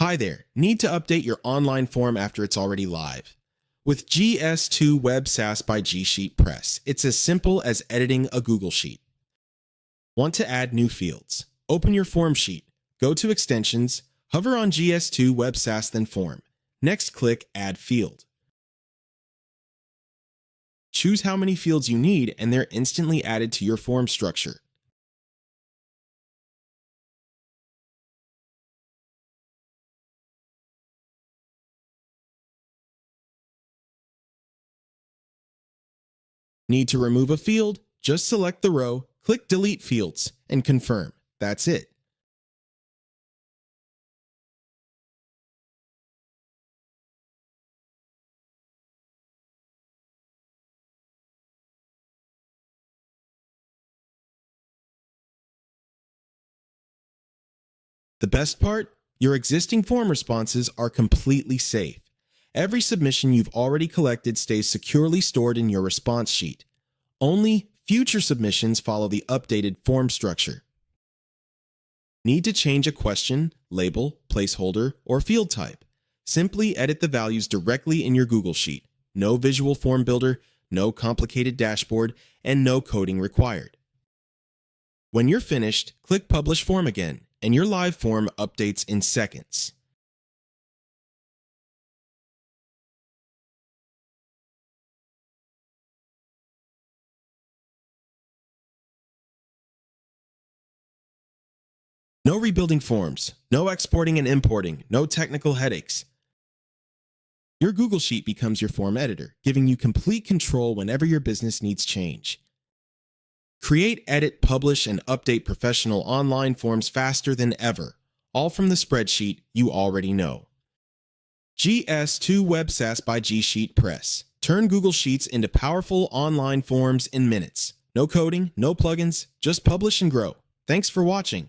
Hi there, need to update your online form after it's already live? With GS2 Web SaaS by GSheetPress, it's as simple as editing a Google Sheet. Want to add new fields? Open your form sheet, go to Extensions, hover on GS2 Web SaaS, then Form. Next, click Add Field. Choose how many fields you need, and they're instantly added to your form structure. Need to remove a field? Just select the row, click Delete Fields, and confirm. That's it. The best part? Your existing form responses are completely safe. Every submission you've already collected stays securely stored in your response sheet. Only future submissions follow the updated form structure. Need to change a question, label, placeholder, or field type? Simply edit the values directly in your Google Sheet. No visual form builder, no complicated dashboard, and no coding required. When you're finished, click Publish Form again, and your live form updates in seconds. No rebuilding forms, no exporting and importing, no technical headaches. Your Google Sheet becomes your form editor, giving you complete control whenever your business needs change. Create, edit, publish, and update professional online forms faster than ever, all from the spreadsheet you already know. GS2 Web SaaS by GSheetPress. Turn Google Sheets into powerful online forms in minutes. No coding, no plugins, just publish and grow. Thanks for watching.